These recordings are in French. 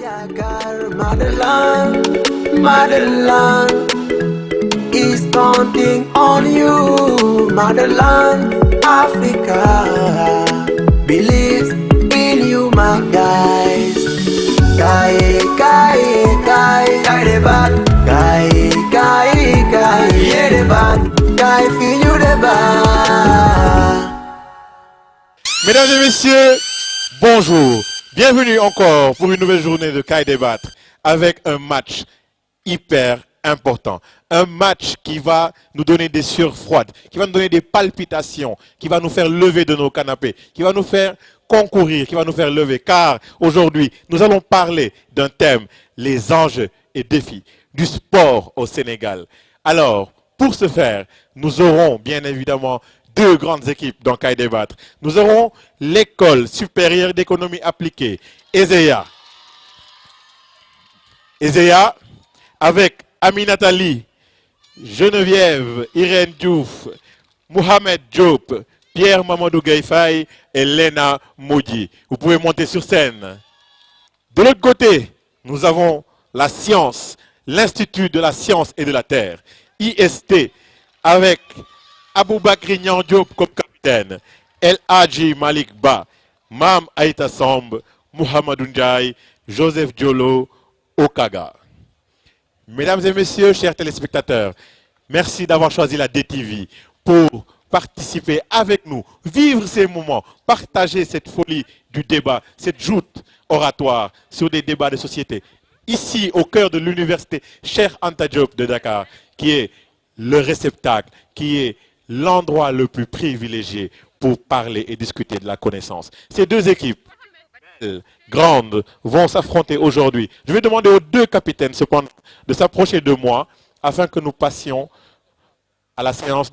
Dakar, motherland, motherland is counting on you. Motherland, Africa believes in you, my guys. Guy, guy, guy, guy the bad. Guy, guy, guy, yeah the bad. Guy, feel you the bad. Mesdames et messieurs, bonjour. Bienvenue encore pour une nouvelle journée de Caille Débattre avec un match hyper important. Un match qui va nous donner des sueurs froides, qui va nous donner des palpitations, qui va nous faire lever de nos canapés, qui va nous faire concourir, qui va nous faire lever. Car aujourd'hui, nous allons parler d'un thème, les enjeux et défis du sport au Sénégal. Alors, pour ce faire, nous aurons bien évidemment deux grandes équipes dans Caille Débattre. Nous aurons l'école supérieure d'économie appliquée, ESEA. ESEA avec Aminata Ly, Geneviève Irène Diouf, Mohamed Diop, Pierre Mamadou Gaïfaï et Lena Moudi. Vous pouvez monter sur scène. De l'autre côté, nous avons la science, l'Institut de la science et de la terre, IST, avec Aboubakri Niang Diop comme capitaine, El Hadji Malik Ba, Mam Aïta Samb, Mohamedou Ndiaye, Joseph Diolo, Okaga. Mesdames et messieurs, chers téléspectateurs, merci d'avoir choisi la DTV pour participer avec nous, vivre ces moments, partager cette folie du débat, cette joute oratoire sur des débats de société. Ici, au cœur de l'université Cheikh Anta Diop de Dakar, qui est le réceptacle, qui est l'endroit le plus privilégié pour parler et discuter de la connaissance. Ces deux équipes grandes vont s'affronter aujourd'hui. Je vais demander aux deux capitaines cependant de s'approcher de moi afin que nous passions à la séance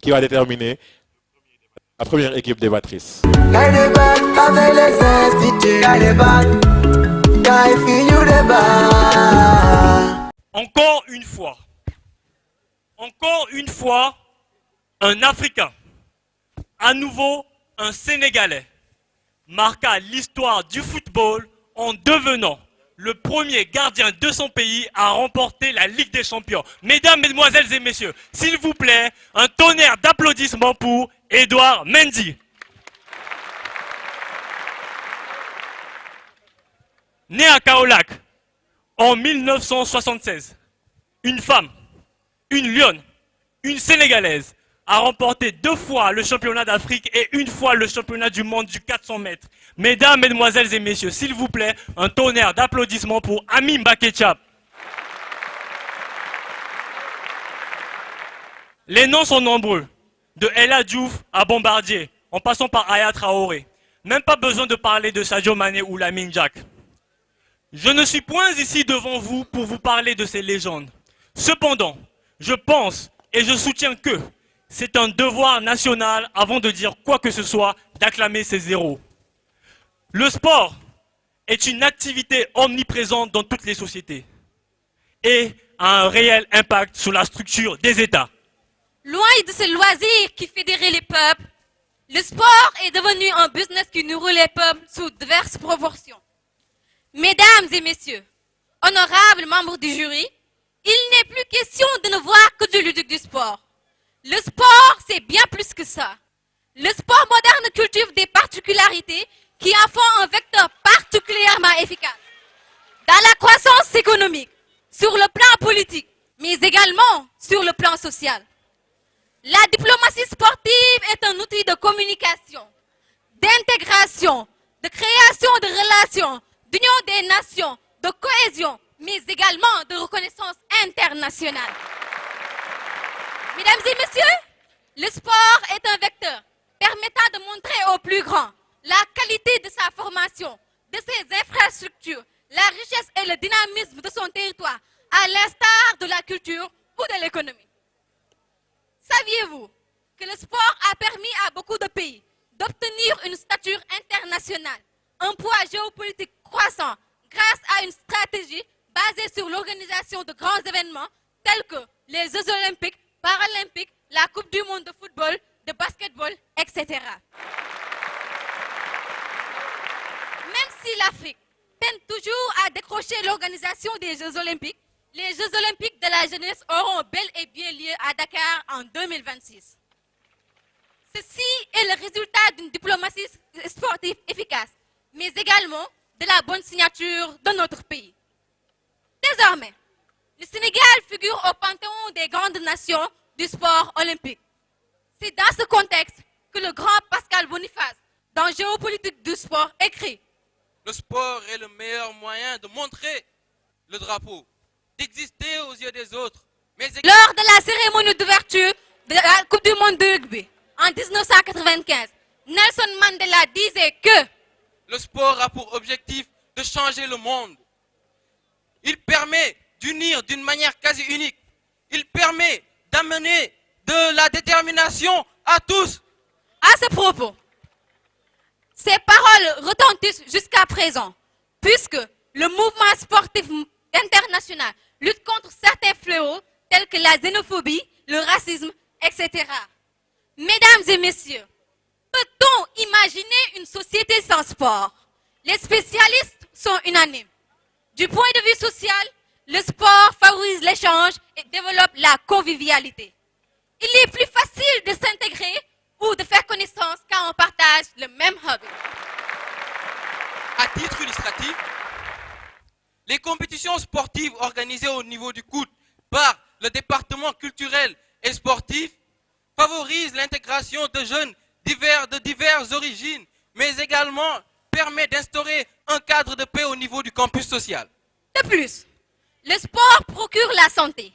qui va déterminer la première équipe débattrice. Encore une fois, un Africain, à nouveau un Sénégalais, marqua l'histoire du football en devenant le premier gardien de son pays à remporter la Ligue des Champions. Mesdames, Mesdemoiselles et Messieurs, s'il vous plaît, un tonnerre d'applaudissements pour Edouard Mendy. Né à Kaolack en 1976, une femme, une lionne, une Sénégalaise, a remporté 2 fois le championnat d'Afrique et 1 fois le championnat du monde du 400 mètres. Mesdames, Mesdemoiselles et Messieurs, s'il vous plaît, un tonnerre d'applaudissements pour Ami Mbacké Thiam. Les noms sont nombreux, de El Hadji Diouf à Bombardier, en passant par Aya Traoré. Même pas besoin de parler de Sadio Mané ou Lamine Diack. Je ne suis point ici devant vous pour vous parler de ces légendes. Cependant, je pense et je soutiens que c'est un devoir national, avant de dire quoi que ce soit, d'acclamer ces héros. Le sport est une activité omniprésente dans toutes les sociétés et a un réel impact sur la structure des États. Loin de ce loisir qui fédérait les peuples, le sport est devenu un business qui nourrit les peuples sous diverses proportions. Mesdames et messieurs, honorables membres du jury, il n'est plus question de ne voir que du ludique du sport. Le sport, c'est bien plus que ça. Le sport moderne cultive des particularités qui en font un vecteur particulièrement efficace dans la croissance économique, sur le plan politique, mais également sur le plan social. La diplomatie sportive est un outil de communication, d'intégration, de création de relations, d'union des nations, de cohésion, mais également de reconnaissance internationale. Mesdames et messieurs, le sport est un vecteur permettant de montrer aux plus grands la qualité de sa formation, de ses infrastructures, la richesse et le dynamisme de son territoire, à l'instar de la culture ou de l'économie. Saviez-vous que le sport a permis à beaucoup de pays d'obtenir une stature internationale, un poids géopolitique croissant grâce à une stratégie basée sur l'organisation de grands événements tels que les Jeux olympiques, paralympiques, la Coupe du monde de football, de basketball, etc. Même si l'Afrique peine toujours à décrocher l'organisation des Jeux Olympiques, les Jeux Olympiques de la jeunesse auront bel et bien lieu à Dakar en 2026. Ceci est le résultat d'une diplomatie sportive efficace, mais également de la bonne signature de notre pays. Désormais, le Sénégal figure au panthéon des grandes nations du sport olympique. C'est dans ce contexte que le grand Pascal Boniface, dans Géopolitique du sport, écrit: Le sport est le meilleur moyen de montrer le drapeau, d'exister aux yeux des autres. Mais lors de la cérémonie d'ouverture de la Coupe du Monde de rugby en 1995, Nelson Mandela disait que le sport a pour objectif de changer le monde. Il permet d'unir d'une manière quasi unique. Il permet d'amener de la détermination à tous. à ce propos, ces paroles retentissent jusqu'à présent, puisque le mouvement sportif international lutte contre certains fléaux tels que la xénophobie, le racisme, etc. Mesdames et messieurs, peut-on imaginer une société sans sport? Les spécialistes sont unanimes. Du point de vue social, le sport favorise l'échange et développe la convivialité. Il est plus facile de s'intégrer ou de faire connaissance quand on partage le même hobby. À titre illustratif, les compétitions sportives organisées au niveau du COUD par le département culturel et sportif favorisent l'intégration de jeunes de diverses origines, mais également permet d'instaurer un cadre de paix au niveau du campus social. De plus, le sport procure la santé,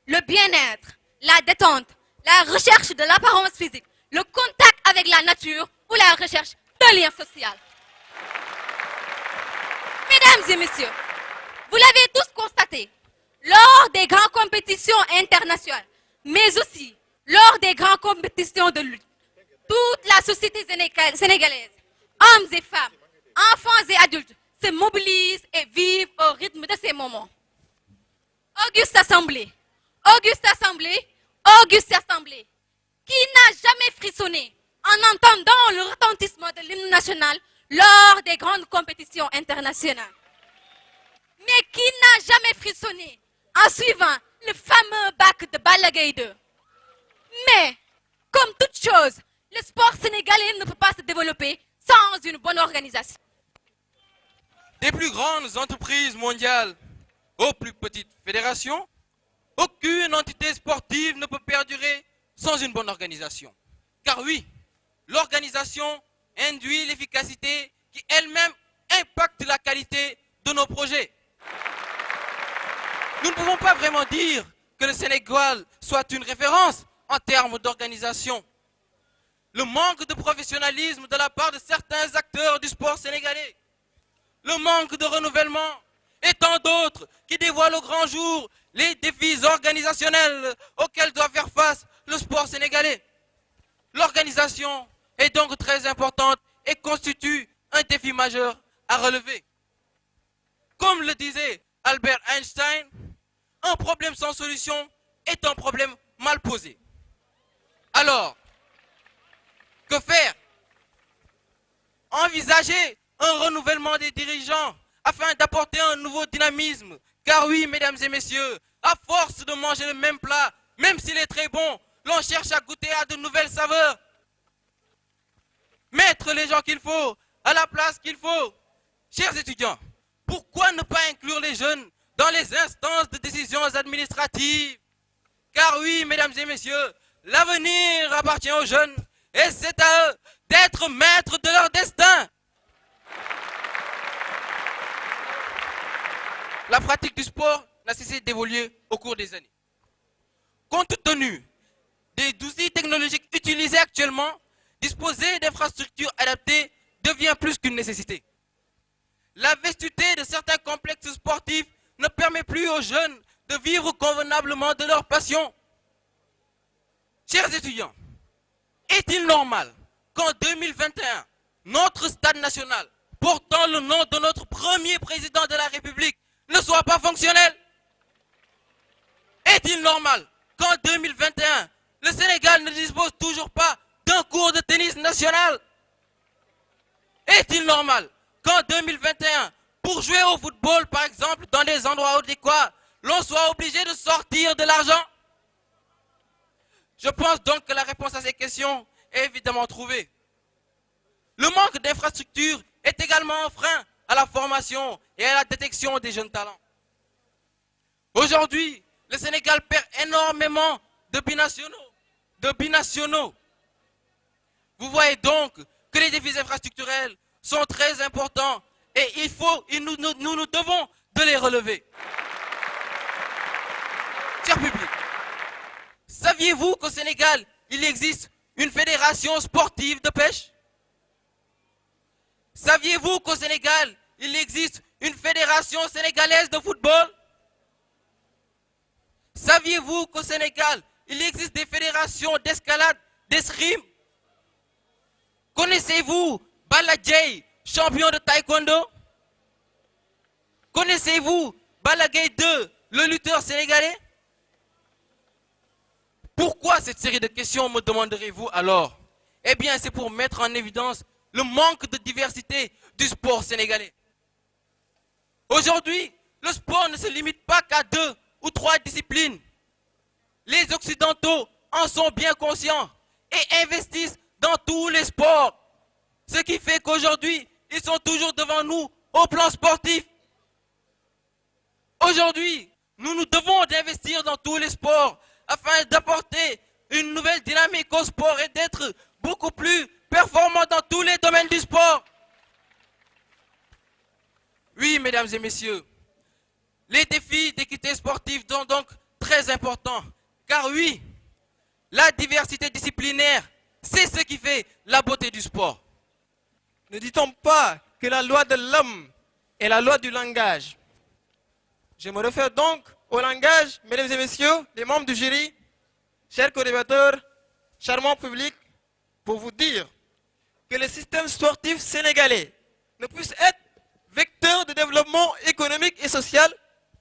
le bien-être, la détente, la recherche de l'apparence physique, le contact avec la nature ou la recherche d'un lien social. Mesdames et messieurs, vous l'avez tous constaté, lors des grandes compétitions internationales, mais aussi lors des grandes compétitions de lutte, toute la société sénégalaise, hommes et femmes, enfants et adultes, se mobilisent et vivent au rythme de ces moments. Auguste Assemblée, Auguste Assemblée, Auguste Assemblée, qui n'a jamais frissonné en entendant le retentissement de l'hymne national lors des grandes compétitions internationales, mais qui n'a jamais frissonné en suivant le fameux bac de Balla Gaye 2. Mais, comme toute chose, le sport sénégalais ne peut pas se développer sans une bonne organisation. Des plus grandes entreprises mondiales aux plus petites fédérations, aucune entité sportive ne peut perdurer sans une bonne organisation. Car oui, l'organisation induit l'efficacité qui elle-même impacte la qualité de nos projets. Nous ne pouvons pas vraiment dire que le Sénégal soit une référence en termes d'organisation. Le manque de professionnalisme de la part de certains acteurs du sport sénégalais, le manque de renouvellement et tant d'autres qui dévoilent au grand jour les défis organisationnels auxquels doit faire face le sport sénégalais. L'organisation est donc très importante et constitue un défi majeur à relever. Comme le disait Albert Einstein, un problème sans solution est un problème mal posé. Alors, que faire? Envisager un renouvellement des dirigeants afin d'apporter un nouveau dynamisme. Car oui, mesdames et messieurs, à force de manger le même plat, même s'il est très bon, l'on cherche à goûter à de nouvelles saveurs. Mettre les gens qu'il faut à la place qu'il faut. Chers étudiants, pourquoi ne pas inclure les jeunes dans les instances de décisions administratives? Car oui, mesdames et messieurs, l'avenir appartient aux jeunes et c'est à eux d'être maîtres de leur destin. La pratique du sport n'a cessé d'évoluer au cours des années. Compte tenu des outils technologiques utilisés actuellement, disposer d'infrastructures adaptées devient plus qu'une nécessité. La vastuité de certains complexes sportifs ne permet plus aux jeunes de vivre convenablement de leur passion. Chers étudiants, est-il normal qu'en 2021, notre stade national, portant le nom de notre premier président de la République, ne soit pas fonctionnel? Est-il normal qu'en 2021, le Sénégal ne dispose toujours pas d'un cours de tennis national? Est-il normal qu'en 2021, pour jouer au football, par exemple, dans des endroits adéquats, l'on soit obligé de sortir de l'argent? Je pense donc que la réponse à ces questions est évidemment trouvée. Le manque d'infrastructures est également un frein à la formation et à la détection des jeunes talents. Aujourd'hui, le Sénégal perd énormément de binationaux. Vous voyez donc que les défis infrastructurels sont très importants et nous devons de les relever. Cher public, saviez-vous qu'au Sénégal, il existe une fédération sportive de pêche? Saviez-vous qu'au Sénégal, il existe une fédération sénégalaise de football? Saviez-vous qu'au Sénégal, il existe des fédérations d'escalade, d'escrime? Connaissez-vous Balla Gaye, champion de taekwondo? Connaissez-vous Balla Gaye 2, le lutteur sénégalais? Pourquoi cette série de questions, me demanderez-vous alors? Eh bien, c'est pour mettre en évidence le manque de diversité du sport sénégalais. Aujourd'hui, le sport ne se limite pas qu'à 2 ou 3 disciplines. Les Occidentaux en sont bien conscients et investissent dans tous les sports. Ce qui fait qu'aujourd'hui, ils sont toujours devant nous au plan sportif. Aujourd'hui, nous devons d'investir dans tous les sports afin d'apporter une nouvelle dynamique au sport et d'être beaucoup plus performants dans tous les domaines du sport. Oui, mesdames et messieurs, les défis d'équité sportive sont donc très importants. Car oui, la diversité disciplinaire, c'est ce qui fait la beauté du sport. Ne dit-on pas que la loi de l'homme est la loi du langage? Je me réfère donc au langage, mesdames et messieurs, les membres du jury, chers co-débatteurs, charmant public, pour vous dire que le système sportif sénégalais ne puisse être vecteur de développement économique et social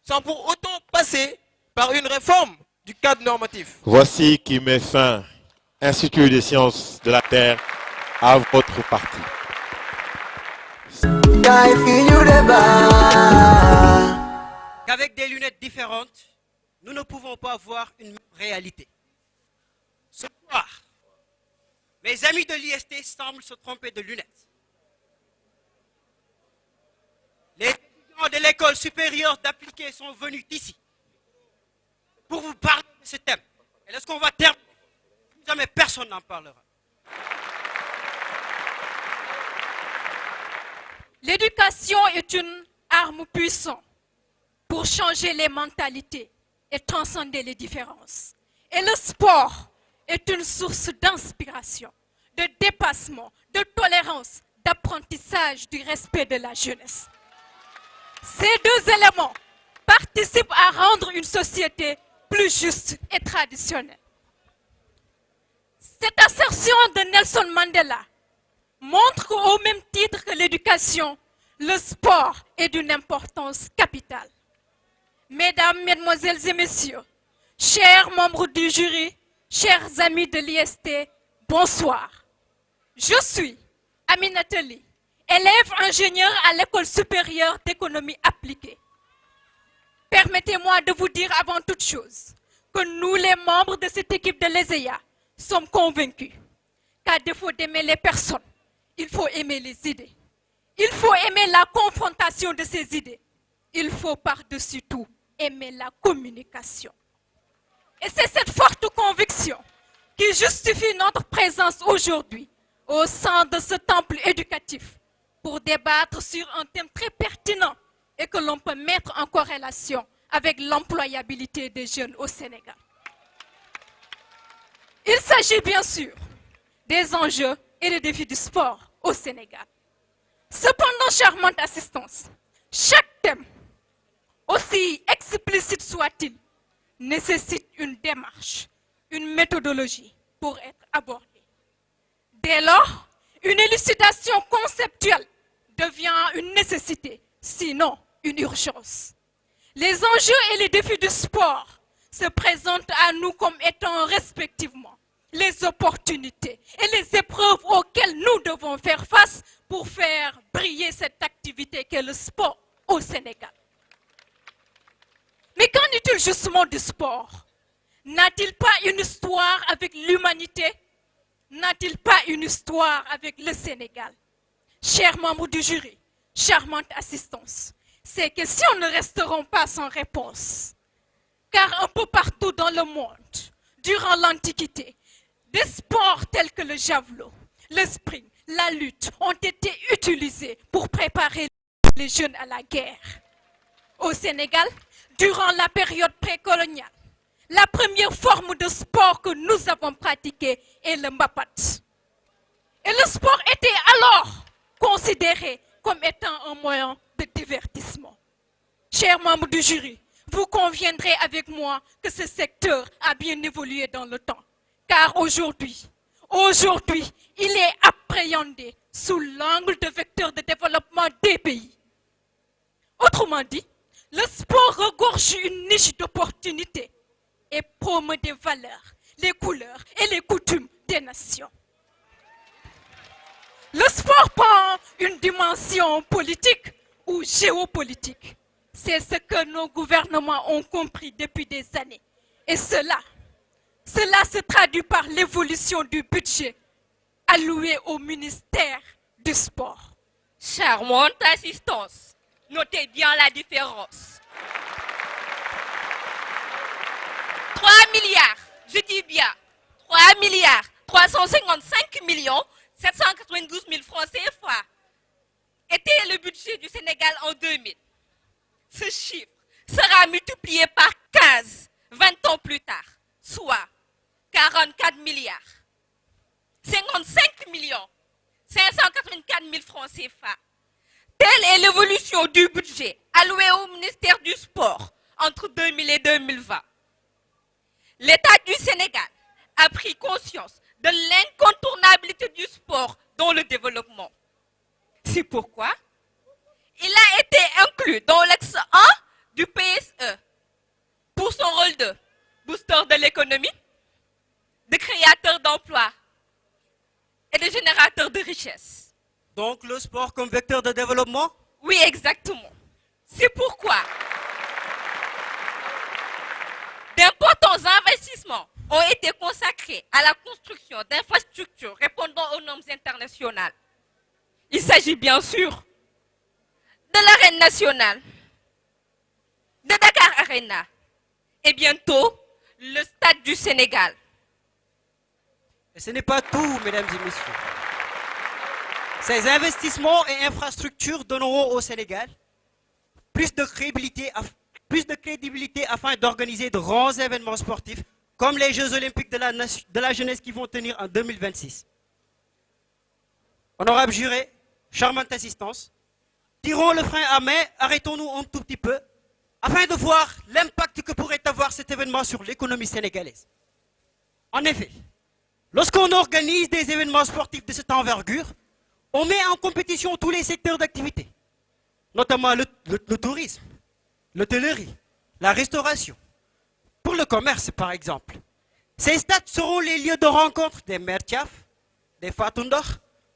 sans pour autant passer par une réforme du cadre normatif. Voici qui met fin, Institut des sciences de la Terre, à votre parti. Qu'avec des lunettes différentes, nous ne pouvons pas voir une réalité. Ce soir, mes amis de l'IST semblent se tromper de lunettes. Les étudiants de l'école supérieure d'appliquer sont venus ici pour vous parler de ce thème. Et lorsqu'on va terminer, jamais personne n'en parlera. L'éducation est une arme puissante pour changer les mentalités et transcender les différences. Et le sport est une source d'inspiration, de dépassement, de tolérance, d'apprentissage du respect de la jeunesse. Ces deux éléments participent à rendre une société plus juste et traditionnelle. Cette assertion de Nelson Mandela montre qu'au même titre que l'éducation, le sport est d'une importance capitale. Mesdames, Mesdemoiselles et Messieurs, chers membres du jury, chers amis de l'IST, bonsoir. Je suis Aminata Ly, élève ingénieur à l'École supérieure d'économie appliquée. Permettez-moi de vous dire avant toute chose que nous, les membres de cette équipe de l'ESEA, sommes convaincus qu'à défaut d'aimer les personnes, il faut aimer les idées. Il faut aimer la confrontation de ces idées. Il faut par-dessus tout aimer la communication. Et c'est cette forte conviction qui justifie notre présence aujourd'hui au sein de ce temple éducatif pour débattre sur un thème très pertinent et que l'on peut mettre en corrélation avec l'employabilité des jeunes au Sénégal. Il s'agit bien sûr des enjeux et des défis du sport au Sénégal. Cependant, charmante assistance, chaque thème, aussi explicite soit-il, nécessite une démarche, une méthodologie pour être abordé. Dès lors, une élucidation conceptuelle devient une nécessité, sinon une urgence. Les enjeux et les défis du sport se présentent à nous comme étant respectivement les opportunités et les épreuves auxquelles nous devons faire face pour faire briller cette activité qu'est le sport au Sénégal. Mais qu'en est-il justement du sport? N'a-t-il pas une histoire avec l'humanité? N'a-t-il pas une histoire avec le Sénégal? Chers membres du jury, charmante assistance, ces questions ne resteront pas sans réponse. Car un peu partout dans le monde, durant l'Antiquité, des sports tels que le javelot, le sprint, la lutte ont été utilisés pour préparer les jeunes à la guerre. Au Sénégal, durant la période précoloniale, la première forme de sport que nous avons pratiquée est le mbapat. Et le sport était alors considéré comme étant un moyen de divertissement. Chers membres du jury, vous conviendrez avec moi que ce secteur a bien évolué dans le temps. Car aujourd'hui, il est appréhendé sous l'angle de vecteur de développement des pays. Autrement dit, le sport regorge une niche d'opportunités et promeut des valeurs, les couleurs et les coutumes des nations. Le sport prend une dimension politique ou géopolitique. C'est ce que nos gouvernements ont compris depuis des années. Et cela se traduit par l'évolution du budget alloué au ministère du sport. Charmante assistance, notez bien la différence. 3 milliards, je dis bien, 3 milliards 355 millions 792 000 francs CFA était le budget du Sénégal en 2000. Ce chiffre sera multiplié par 15, 20 ans plus tard, soit 44 milliards 55 millions 584 000 francs CFA. Telle est l'évolution du budget alloué au ministère du Sport entre 2000 et 2020. L'État du Sénégal a pris conscience de l'incontournabilité du sport dans le développement. C'est pourquoi il a été inclus dans l'axe 1 du PSE pour son rôle de booster de l'économie, de créateur d'emplois et de générateur de richesses. Donc le sport comme vecteur de développement? Oui, exactement. C'est pourquoi d'importants investissements ont été consacrés à la construction d'infrastructures répondant aux normes internationales. Il s'agit bien sûr de l'arène nationale, de Dakar Arena et bientôt le stade du Sénégal. Et ce n'est pas tout, mesdames et messieurs. Ces investissements et infrastructures donneront au Sénégal plus de crédibilité afin d'organiser de grands événements sportifs comme les Jeux Olympiques de la jeunesse qui vont tenir en 2026. Honorable juré, charmante assistance, tirons le frein à main, arrêtons-nous un tout petit peu afin de voir l'impact que pourrait avoir cet événement sur l'économie sénégalaise. En effet, lorsqu'on organise des événements sportifs de cette envergure, on met en compétition tous les secteurs d'activité, notamment le tourisme, l'hôtellerie, la restauration, pour le commerce par exemple. Ces stades seront les lieux de rencontre des mertiaf, des fatundor,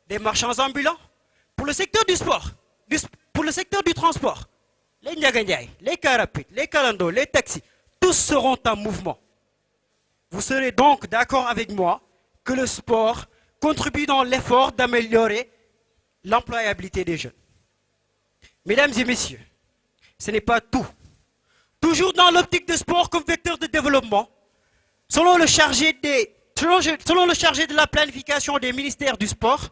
des marchands ambulants. Pour le secteur du sport, pour le secteur du transport, les Ndiagandiaï, les carapites, les kalandos, les taxis, tous seront en mouvement. Vous serez donc d'accord avec moi que le sport contribue dans l'effort d'améliorer l'employabilité des jeunes. Mesdames et messieurs, ce n'est pas tout. Toujours dans l'optique de sport comme vecteur de développement, selon le chargé de la planification des ministères du sport,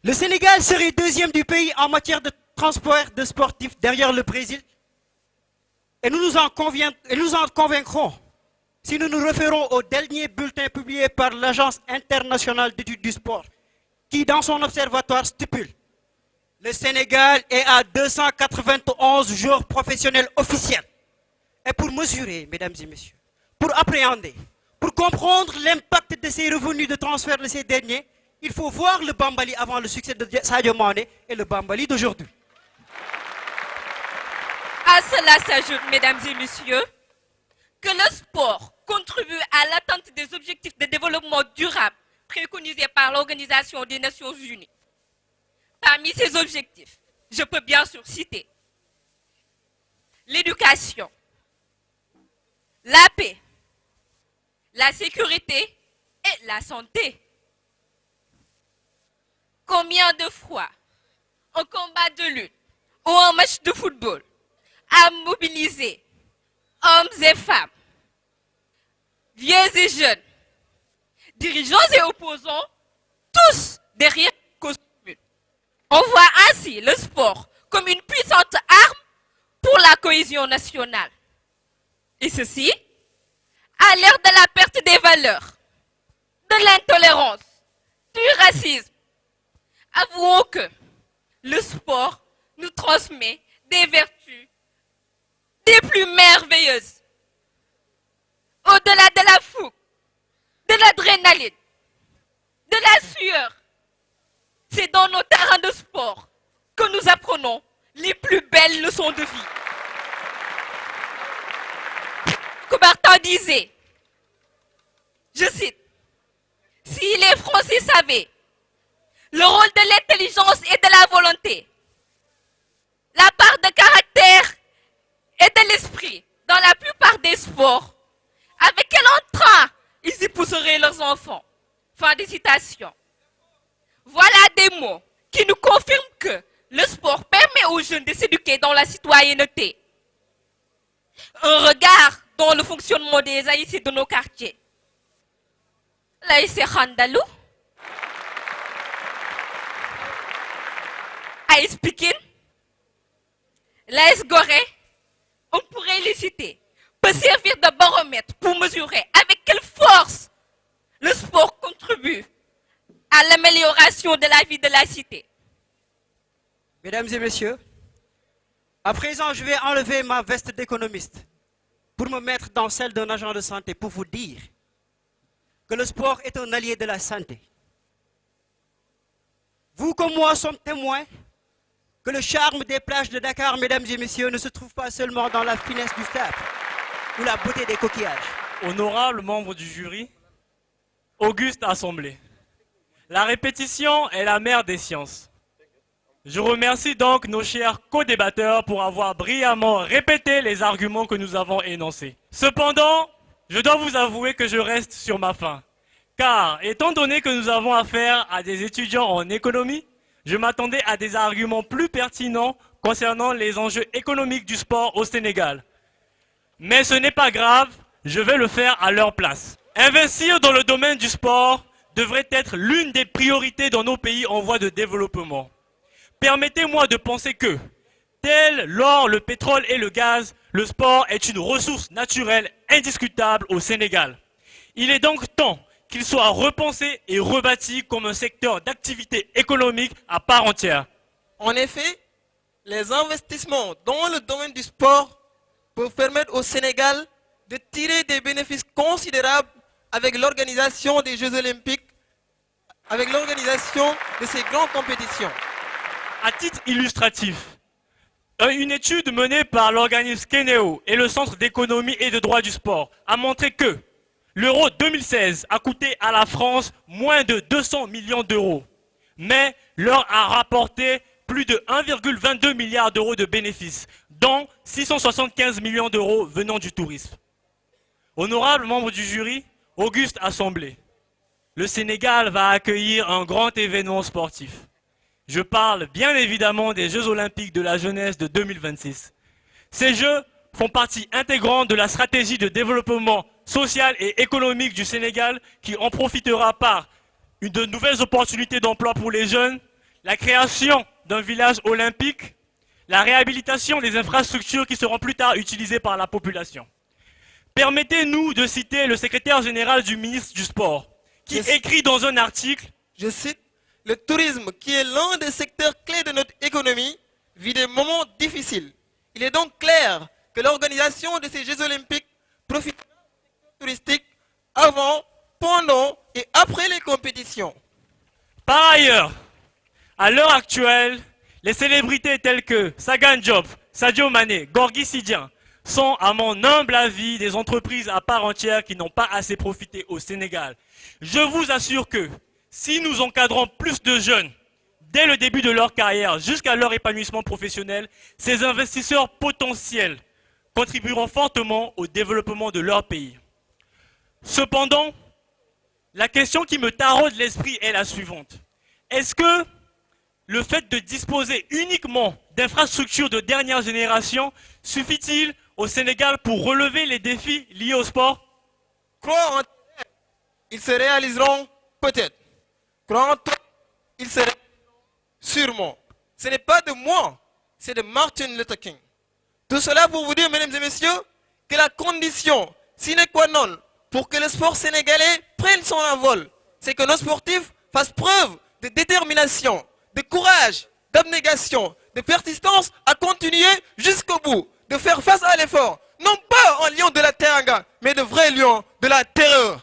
le Sénégal serait deuxième du pays en matière de transport de sportifs derrière le Brésil. Et nous nous en convaincrons si nous nous référons au dernier bulletin publié par l'Agence internationale d'études du sport, qui dans son observatoire stipule: le Sénégal est à 291 jours professionnels officiels. Et pour mesurer, mesdames et messieurs, pour appréhender, pour comprendre l'impact de ces revenus de transfert de ces derniers, il faut voir le Bambali avant le succès de Sadio Mané et le Bambali d'aujourd'hui. À cela s'ajoute, mesdames et messieurs, que le sport contribue à l'atteinte des objectifs de développement durable préconisés par l'Organisation des Nations Unies. Parmi ces objectifs, je peux bien sûr citer l'éducation, la paix, la sécurité et la santé. Combien de fois un combat de lutte ou un match de football a mobilisé hommes et femmes, vieux et jeunes, dirigeants et opposants, tous derrière une cause commune. On voit ainsi le sport comme une puissante arme pour la cohésion nationale. Et ceci, à l'ère de la perte des valeurs, de l'intolérance, du racisme. Avouons que le sport nous transmet des vertus des plus merveilleuses. Au-delà de la fougue, de l'adrénaline, de la sueur, c'est dans nos terrains de sport que nous apprenons les plus belles leçons de vie. Coubertin disait, je cite, « Si les Français savaient le rôle de l'intelligence et de la volonté, la part de caractère et de l'esprit dans la plupart des sports, avec quel entrain ils épouseraient leurs enfants. » Fin de citation. Voilà des mots qui nous confirment que le sport permet aux jeunes de s'éduquer dans la citoyenneté. Un regard dans le fonctionnement des haïtiens de nos quartiers. L'haïtien Khandalou, Aïs Pikin, l'AS Gorée, on pourrait les citer, peut servir de baromètre pour mesurer avec quelle force le sport contribue à l'amélioration de la vie de la cité. Mesdames et messieurs, à présent, je vais enlever ma veste d'économiste pour me mettre dans celle d'un agent de santé pour vous dire que le sport est un allié de la santé. Vous comme moi sommes témoins que le charme des plages de Dakar, mesdames et messieurs, ne se trouve pas seulement dans la finesse du sable ou la beauté des coquillages. Honorable membre du jury, Auguste Assemblée, la répétition est la mère des sciences. Je remercie donc nos chers co-débatteurs pour avoir brillamment répété les arguments que nous avons énoncés. Cependant, je dois vous avouer que je reste sur ma faim. Car, étant donné que nous avons affaire à des étudiants en économie, je m'attendais à des arguments plus pertinents concernant les enjeux économiques du sport au Sénégal. Mais ce n'est pas grave, je vais le faire à leur place. Investir dans le domaine du sport devrait être l'une des priorités dans nos pays en voie de développement. Permettez-moi de penser que, tel l'or, le pétrole et le gaz, le sport est une ressource naturelle indiscutable au Sénégal. Il est donc temps qu'il soit repensé et rebâti comme un secteur d'activité économique à part entière. En effet, les investissements dans le domaine du sport peuvent permettre au Sénégal de tirer des bénéfices considérables avec l'organisation des Jeux Olympiques, avec l'organisation de ces grandes compétitions. À titre illustratif, une étude menée par l'organisme Keneo et le Centre d'économie et de droit du sport a montré que l'Euro 2016 a coûté à la France moins de 200 millions d'euros, mais leur a rapporté plus de 1,22 milliard d'euros de bénéfices, dont 675 millions d'euros venant du tourisme. Honorable membre du jury, Auguste Assemblée, le Sénégal va accueillir un grand événement sportif. Je parle bien évidemment des Jeux Olympiques de la jeunesse de 2026. Ces Jeux font partie intégrante de la stratégie de développement social et économique du Sénégal qui en profitera par de nouvelles opportunités d'emploi pour les jeunes, la création d'un village olympique, la réhabilitation des infrastructures qui seront plus tard utilisées par la population. Permettez-nous de citer le secrétaire général du ministre du Sport qui écrit dans un article, je cite, « Le tourisme, qui est l'un des secteurs clés de notre économie, vit des moments difficiles. Il est donc clair que l'organisation de ces Jeux Olympiques profitera du secteur touristique avant, pendant et après les compétitions. » Par ailleurs, à l'heure actuelle, les célébrités telles que Sagan Diop, Sadio Mané, Gorgui Sidian sont, à mon humble avis, des entreprises à part entière qui n'ont pas assez profité au Sénégal. Je vous assure que si nous encadrons plus de jeunes Dès le début de leur carrière jusqu'à leur épanouissement professionnel, ces investisseurs potentiels contribueront fortement au développement de leur pays. Cependant, la question qui me taraude l'esprit est la suivante. Est-ce que le fait de disposer uniquement d'infrastructures de dernière génération suffit-il au Sénégal pour relever les défis liés au sport? Croire en ils se réaliseront peut-être. Croire en toi, ils se réaliseront sûrement. Ce n'est pas de moi, c'est de Martin Luther King. Tout cela pour vous dire, mesdames et messieurs, que la condition sine qua non pour que le sport sénégalais prenne son envol, c'est que nos sportifs fassent preuve de détermination, de courage, d'abnégation, de persistance à continuer jusqu'au bout, de faire face à l'effort, non pas en lion de la teranga, mais de vrais lions de la terreur.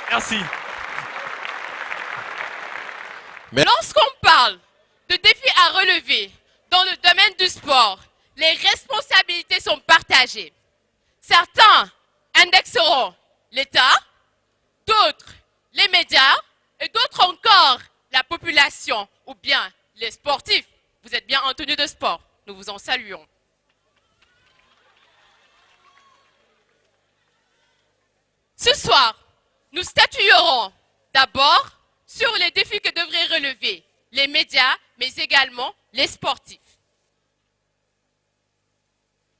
Merci. Lorsqu'on parle de défis à relever dans le domaine du sport, les responsabilités sont partagées. Certains indexeront l'État, d'autres les médias et d'autres encore la population ou bien les sportifs. Vous êtes bien en tenue de sport, nous vous en saluons. Ce soir, nous statuerons d'abord sur les défis que devraient relever les médias, mais également les sportifs.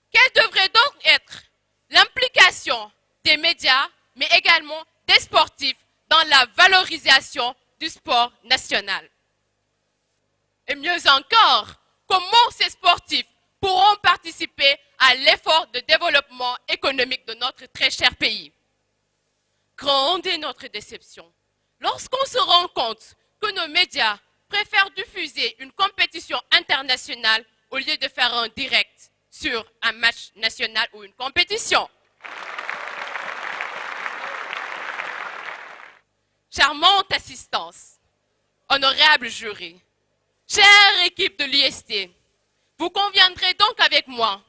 Quelle devrait donc être l'implication des médias, mais également des sportifs dans la valorisation du sport national? Et mieux encore, comment ces sportifs pourront participer à l'effort de développement économique de notre très cher pays? Grande est notre déception lorsqu'on se rend compte que nos médias préfèrent diffuser une compétition internationale au lieu de faire un direct sur un match national ou une compétition. Charmante assistance, honorable jury, chère équipe de l'IST, vous conviendrez donc avec moi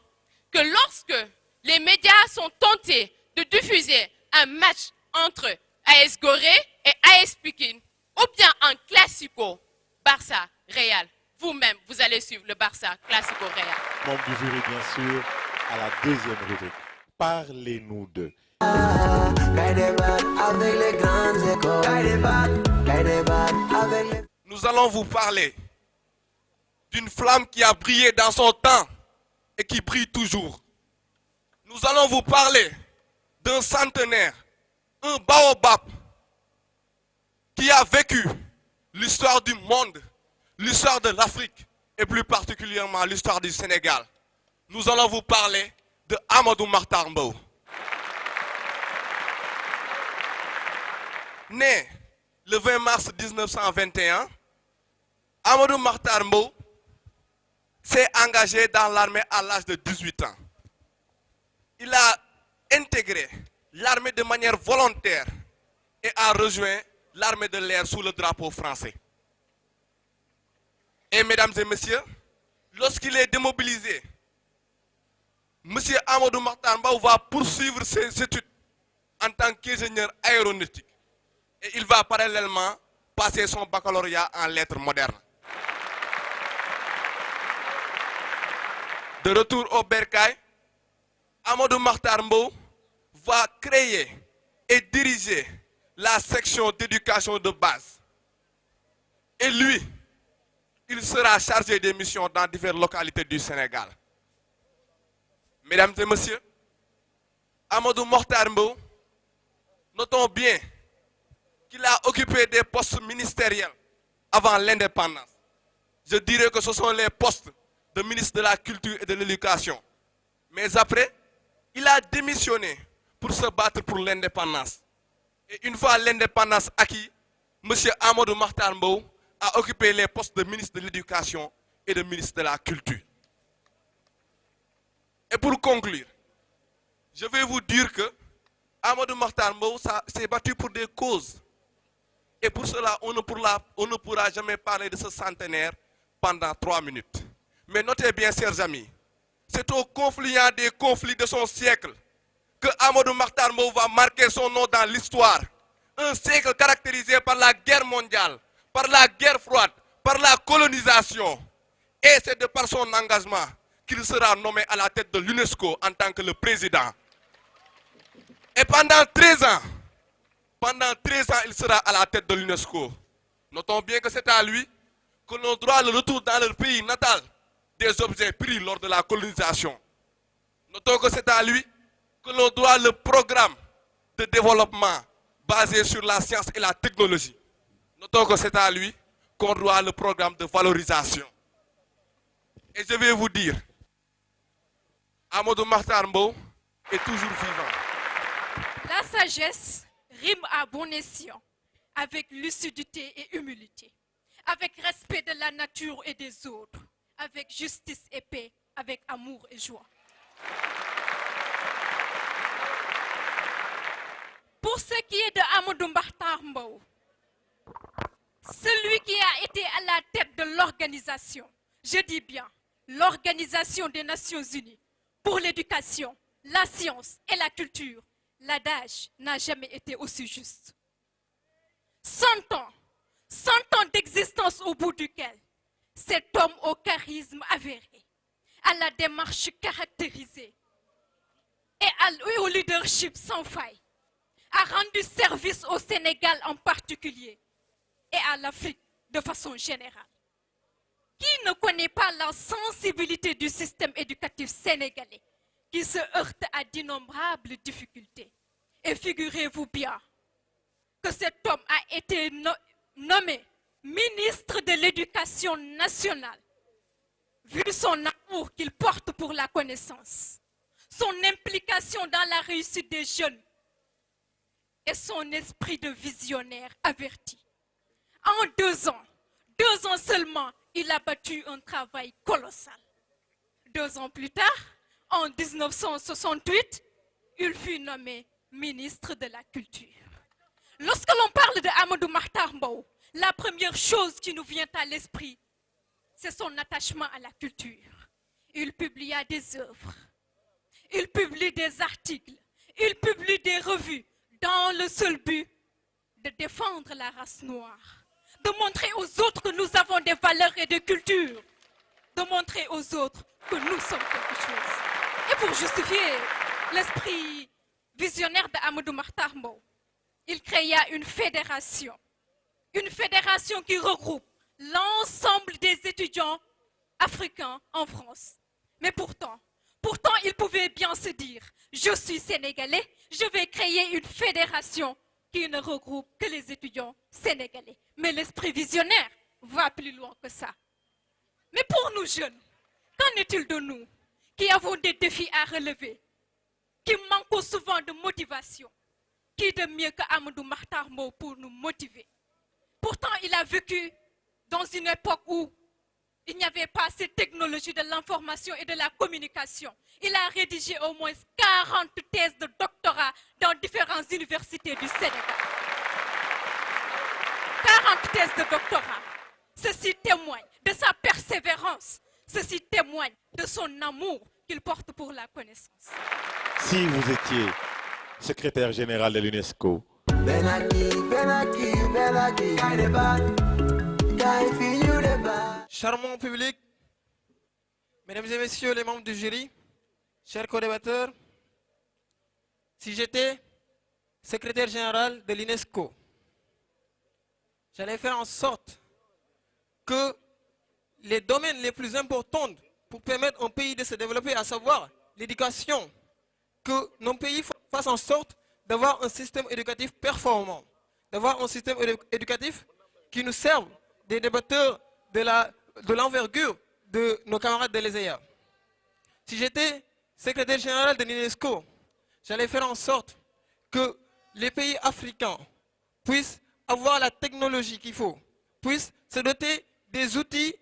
que lorsque les médias sont tentés de diffuser un match entre AS Gorée et AS Pikine, ou bien un classico Barça-Real, vous-même, vous allez suivre le Barça classico-Real. Membre du jury, bien sûr, à la deuxième rubrique. Parlez-nous d'eux. Nous allons vous parler d'une flamme qui a brillé dans son temps et qui brille toujours. Nous allons vous parler d'un centenaire, un baobab qui a vécu l'histoire du monde, l'histoire de l'Afrique et plus particulièrement l'histoire du Sénégal. Nous allons vous parler de Amadou Mahtar Mbow. Né le 20 mars 1921, Amadou Mahtar Mbow s'est engagé dans l'armée à l'âge de 18 ans. Il a intégré l'armée de manière volontaire et a rejoint l'armée de l'air sous le drapeau français. Et mesdames et messieurs, lorsqu'il est démobilisé, M. Amadou Mahtar Mbow va poursuivre ses études en tant qu'ingénieur aéronautique. Et il va parallèlement passer son baccalauréat en lettres modernes. De retour au Bercail, Amadou Mahtar Mbow va créer et diriger la section d'éducation de base. Et lui, il sera chargé des missions dans diverses localités du Sénégal. Mesdames et messieurs, Amadou Mahtar Mbow, notons bien qu'il a occupé des postes ministériels avant l'indépendance. Je dirais que ce sont les postes de ministre de la Culture et de l'Éducation. Mais après, il a démissionné pour se battre pour l'indépendance. Et une fois l'indépendance acquise, M. Amadou Mahtar Mbow a occupé les postes de ministre de l'Éducation et de ministre de la Culture. Et pour conclure, je vais vous dire que Amadou Mahtar Mbow s'est battu pour des causes. Et pour cela, on ne pourra jamais parler de ce centenaire pendant 3 minutes. Mais notez bien, chers amis, c'est au confluent des conflits de son siècle que Amadou Mahtar Mbow va marquer son nom dans l'histoire. Un siècle caractérisé par la guerre mondiale, par la guerre froide, par la colonisation. Et c'est de par son engagement qu'il sera nommé à la tête de l'UNESCO en tant que le président. Et pendant 13 ans, il sera à la tête de l'UNESCO. Notons bien que c'est à lui que l'on doit le retour dans leur pays natal des objets pris lors de la colonisation. Notons que c'est à lui que l'on doit le programme de développement basé sur la science et la technologie. Notons que c'est à lui qu'on doit le programme de valorisation. Et je vais vous dire, Amadou Mahtar Mbow est toujours vivant. La sagesse rime à bon escient, avec lucidité et humilité, avec respect de la nature et des autres, avec justice et paix, avec amour et joie. Pour ce qui est de Amadou Mahtar Mbow, celui qui a été à la tête de l'organisation, je dis bien, l'Organisation des Nations Unies pour l'éducation, la science et la culture, l'adage n'a jamais été aussi juste. 100 ans d'existence au bout duquel cet homme au charisme avéré, à la démarche caractérisée et au leadership sans faille, a rendu service au Sénégal en particulier et à l'Afrique de façon générale. Qui ne connaît pas la sensibilité du système éducatif sénégalais qui se heurte à d'innombrables difficultés? Et figurez-vous bien que cet homme a été nommé ministre de l'Éducation nationale, vu son amour qu'il porte pour la connaissance, son implication dans la réussite des jeunes et son esprit de visionnaire averti. En 2 ans seulement, il a battu un travail colossal. 2 ans plus tard, en 1968, il fut nommé ministre de la Culture. Lorsque l'on parle de Amadou Mahtar Mbow, la première chose qui nous vient à l'esprit, c'est son attachement à la culture. Il publia des œuvres, il publie des articles, il publie des revues dans le seul but de défendre la race noire, de montrer aux autres que nous avons des valeurs et des cultures, de montrer aux autres que nous sommes quelque chose. Et pour justifier l'esprit visionnaire d'Amadou Mahtar Mbow, il créa une fédération qui regroupe l'ensemble des étudiants africains en France. Mais pourtant, il pouvait bien se dire, je suis sénégalais, je vais créer une fédération qui ne regroupe que les étudiants sénégalais. Mais l'esprit visionnaire va plus loin que ça. Mais pour nous jeunes, qu'en est-il de nous qui avons des défis à relever, qui manquent souvent de motivation? Qui de mieux que Amadou Mahtar Mbow pour nous motiver? Pourtant, il a vécu dans une époque où il n'y avait pas cette technologie de l'information et de la communication. Il a rédigé au moins 40 thèses de doctorat dans différentes universités du Sénégal. 40 thèses de doctorat. Ceci témoigne de sa persévérance. Ceci témoigne de son amour qu'il porte pour la connaissance. Si vous étiez secrétaire général de l'UNESCO, Charmant public, mesdames et messieurs les membres du jury, chers co-débatteurs, si j'étais secrétaire général de l'UNESCO, j'allais faire en sorte que les domaines les plus importants pour permettre un pays de se développer, à savoir l'éducation, que nos pays fassent en sorte d'avoir un système éducatif performant, d'avoir un système éducatif qui nous serve des débatteurs de l'envergure de nos camarades de l'ESEA. Si j'étais secrétaire général de l'UNESCO, j'allais faire en sorte que les pays africains puissent avoir la technologie qu'il faut, puissent se doter des outils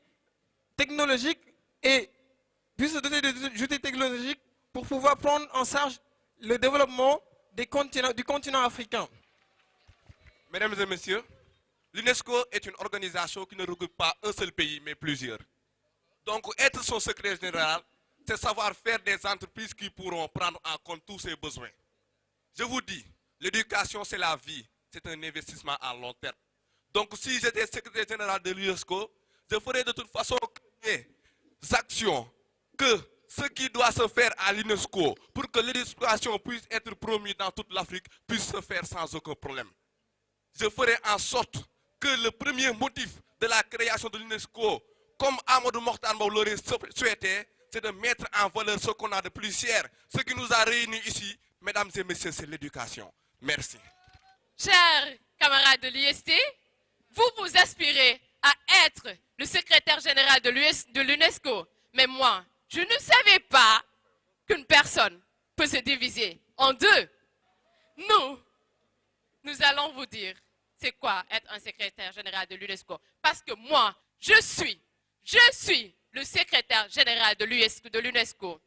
technologiques et puissent se doter des outils technologiques pour pouvoir prendre en charge le développement du continent africain. Mesdames et messieurs, l'UNESCO est une organisation qui ne regroupe pas un seul pays, mais plusieurs. Donc, être son secrétaire général, c'est savoir faire des entreprises qui pourront prendre en compte tous ces besoins. Je vous dis, l'éducation, c'est la vie. C'est un investissement à long terme. Donc, si j'étais secrétaire général de l'UNESCO, Je ferai de toute façon des actions que ce qui doit se faire à l'UNESCO pour que l'éducation puisse être promue dans toute l'Afrique puisse se faire sans aucun problème. Je ferai en sorte que le premier motif de la création de l'UNESCO, comme Amadou Mokhtar Mbow l'aurait souhaité, c'est de mettre en valeur ce qu'on a de plus cher. Ce qui nous a réunis ici, mesdames et messieurs, c'est l'éducation. Merci. Chers camarades de l'IST, vous aspirez à être le secrétaire général de l'UNESCO. Mais moi, je ne savais pas qu'une personne peut se diviser en deux. Nous allons vous dire c'est quoi être un secrétaire général de l'UNESCO. Parce que moi, je suis le secrétaire général de l'UNESCO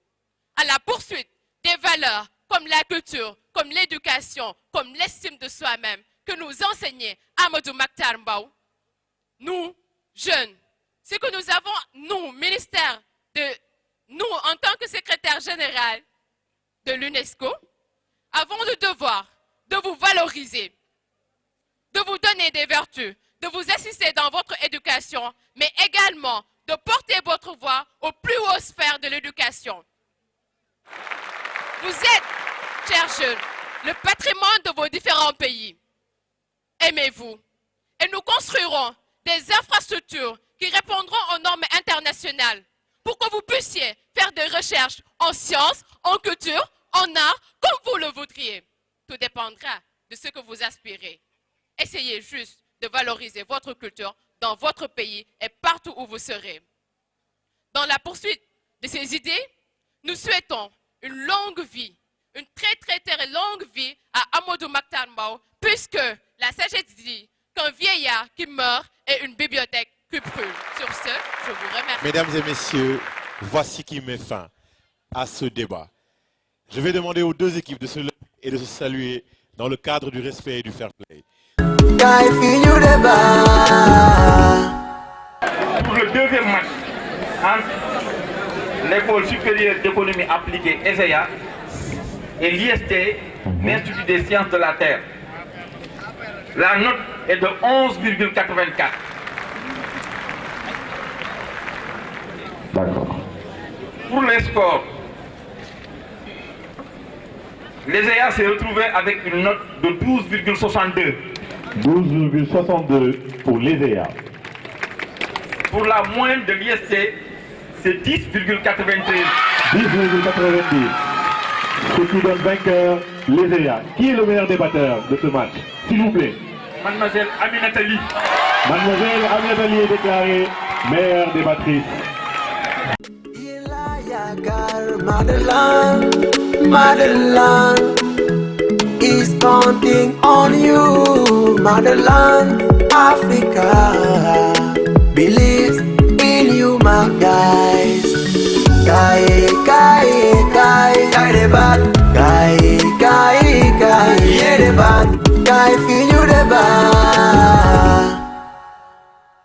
à la poursuite des valeurs comme la culture, comme l'éducation, comme l'estime de soi-même que nous enseignait Amadou Mokhtar Mbow. Nous, jeunes, ce que nous avons, nous, en tant que secrétaire général de l'UNESCO, avons le devoir de vous valoriser, de vous donner des vertus, de vous assister dans votre éducation, mais également de porter votre voix aux plus hautes sphères de l'éducation. Vous êtes, chers jeunes, le patrimoine de vos différents pays. Aimez-vous et nous construirons des infrastructures qui répondront aux normes internationales pour que vous puissiez faire des recherches en sciences, en culture, en art, comme vous le voudriez. Tout dépendra de ce que vous aspirez. Essayez juste de valoriser votre culture dans votre pays et partout où vous serez. Dans la poursuite de ces idées, nous souhaitons une longue vie, une très longue vie à Amadou Mokhtar Mbow, puisque la sagesse dit qu'un vieillard qui meurt est une bibliothèque qui brûle. Sur ce, je vous remercie. Mesdames et messieurs, voici qui met fin à ce débat. Je vais demander aux deux équipes de se lever et de se saluer dans le cadre du respect et du fair play. Pour le deuxième match entre l'école supérieure d'économie appliquée ESEA et l'IST, l'Institut des sciences de la Terre. La note est de 11,84. D'accord. Pour les scores, l'ESEA s'est retrouvé avec une note de 12,62. 12,62 pour l'ESEA. Pour la moyenne de l'IST, c'est 10,93. 10,90. Ce qui donne vainqueur l'ESEA. Qui est le meilleur débatteur de ce match? S'il vous plaît. Mademoiselle Aminata Ly. Mademoiselle Aminata Ly est déclarée meilleure débattrice. Motherland is counting on you. Motherland, Africa believes in you, my God.